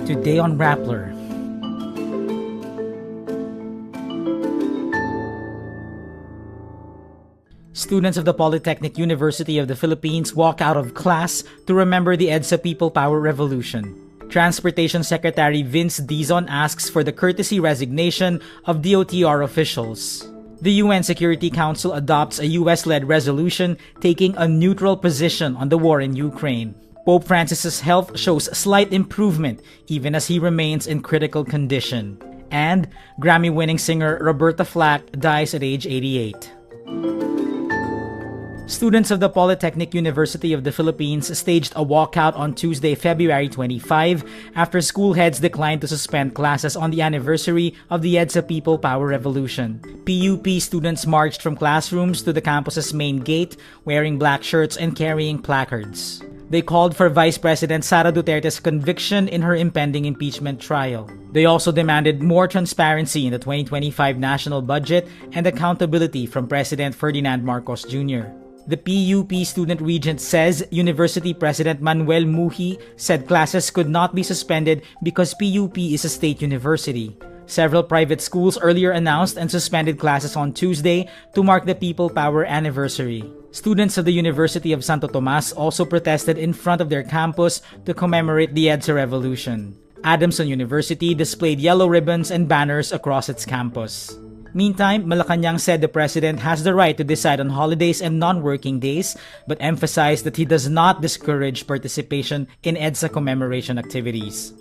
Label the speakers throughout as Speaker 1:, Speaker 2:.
Speaker 1: Today on Rappler. Students of the Polytechnic University of the Philippines walk out of class to remember the EDSA People Power Revolution. Transportation Secretary Vince Dizon asks for the courtesy resignation of DOTr officials. The UN Security Council adopts a US-led resolution taking a neutral position on the war in Ukraine. Pope Francis's health shows slight improvement even as he remains in critical condition. And Grammy-winning singer Roberta Flack dies at age 88. Students of the Polytechnic University of the Philippines staged a walkout on Tuesday, February 25, after school heads declined to suspend classes on the anniversary of the EDSA People Power Revolution. PUP students marched from classrooms to the campus's main gate, wearing black shirts and carrying placards. They called for Vice President Sara Duterte's conviction in her impending impeachment trial. They also demanded more transparency in the 2025 national budget and accountability from President Ferdinand Marcos Jr. The PUP student regent says University President Manuel Muhi said classes could not be suspended because PUP is a state university. Several private schools earlier announced and suspended classes on Tuesday to mark the People Power anniversary. Students of the University of Santo Tomas also protested in front of their campus to commemorate the EDSA revolution. Adamson University displayed yellow ribbons and banners across its campus. Meantime, Malacanang said the president has the right to decide on holidays and non-working days, but emphasized that he does not discourage participation in EDSA commemoration activities.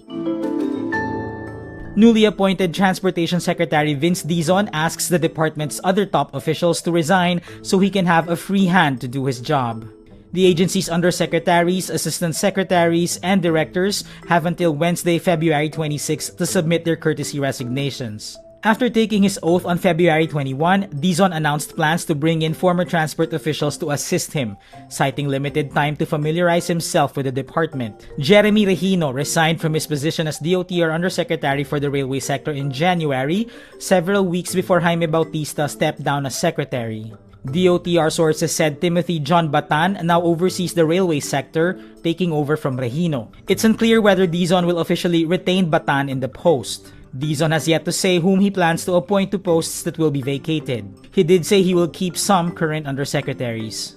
Speaker 1: Newly appointed Transportation Secretary Vince Dizon asks the department's other top officials to resign so he can have a free hand to do his job. The agency's undersecretaries, assistant secretaries, and directors have until Wednesday, February 26 to submit their courtesy resignations. After taking his oath on February 21, Dizon announced plans to bring in former transport officials to assist him, citing limited time to familiarize himself with the department. Jeremy Regino resigned from his position as DOTr Undersecretary for the Railway Sector in January, several weeks before Jaime Bautista stepped down as Secretary. DOTr sources said Timothy John Batan now oversees the railway sector, taking over from Regino. It's unclear whether Dizon will officially retain Batan in the post. Dizon has yet to say whom he plans to appoint to posts that will be vacated. He did say he will keep some current undersecretaries.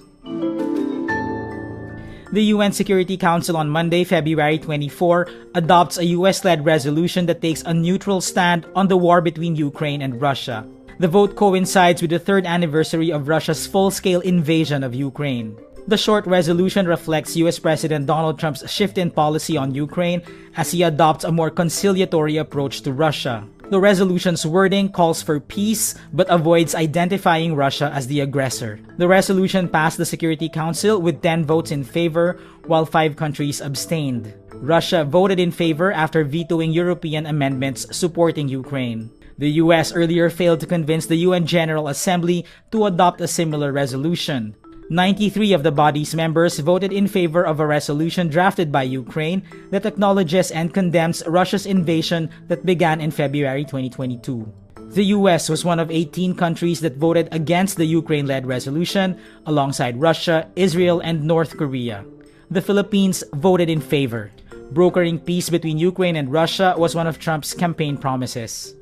Speaker 1: The UN Security Council on Monday, February 24, adopts a US-led resolution that takes a neutral stand on the war between Ukraine and Russia. The vote coincides with the third anniversary of Russia's full-scale invasion of Ukraine. The short resolution reflects US President Donald Trump's shift in policy on Ukraine as he adopts a more conciliatory approach to Russia. The resolution's wording calls for peace but avoids identifying Russia as the aggressor. The resolution passed the Security Council with 10 votes in favor, while 5 countries abstained. Russia voted in favor after vetoing European amendments supporting Ukraine. The US earlier failed to convince the UN General Assembly to adopt a similar resolution. 93 of the body's members voted in favor of a resolution drafted by Ukraine that acknowledges and condemns Russia's invasion that began in February 2022. The US was one of 18 countries that voted against the Ukraine-led resolution, alongside Russia, Israel, and North Korea. The Philippines voted in favor. Brokering peace between Ukraine and Russia was one of Trump's campaign promises.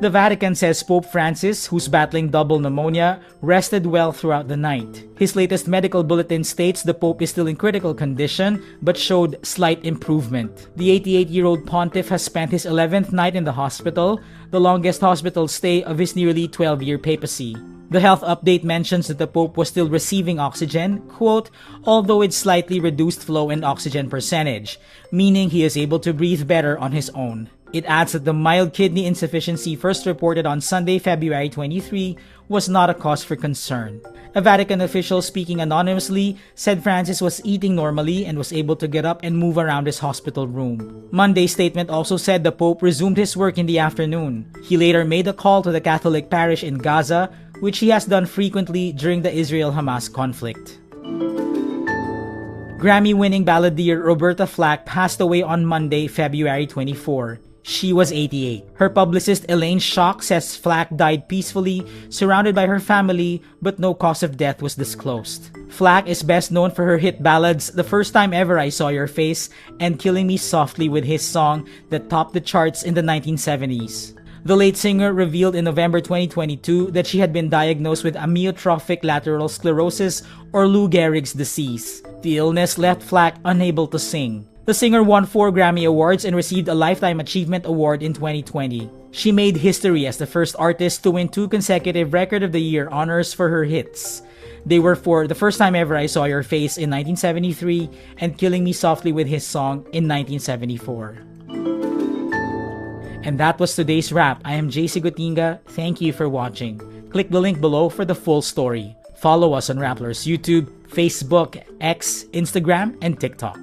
Speaker 1: The Vatican says Pope Francis, who's battling double pneumonia, rested well throughout the night. His latest medical bulletin states the Pope is still in critical condition but showed slight improvement. The 88-year-old pontiff has spent his 11th night in the hospital, the longest hospital stay of his nearly 12-year papacy. The health update mentions that the Pope was still receiving oxygen, quote, although it's slightly reduced flow and oxygen percentage, meaning he is able to breathe better on his own. It adds that the mild kidney insufficiency first reported on Sunday, February 23, was not a cause for concern. A Vatican official speaking anonymously said Francis was eating normally and was able to get up and move around his hospital room. Monday's statement also said the Pope resumed his work in the afternoon. He later made a call to the Catholic parish in Gaza, which he has done frequently during the Israel-Hamas conflict. Grammy-winning balladeer Roberta Flack passed away on Monday, February 24. She was 88. Her publicist Elaine Schock says Flack died peacefully, surrounded by her family, but no cause of death was disclosed. Flack is best known for her hit ballads The First Time Ever I Saw Your Face and Killing Me Softly with his song that topped the charts in the 1970s. The late singer revealed in November 2022 that she had been diagnosed with amyotrophic lateral sclerosis or Lou Gehrig's disease. The illness left Flack unable to sing. The singer won 4 Grammy Awards and received a Lifetime Achievement Award in 2020. She made history as the first artist to win 2 consecutive Record of the Year honors for her hits. They were for The First Time Ever I Saw Your Face in 1973 and Killing Me Softly with his song in 1974. And that was today's wrap. I am JC Gotinga. Thank you for watching. Click the link below for the full story. Follow us on Rappler's YouTube, Facebook, X, Instagram, and TikTok.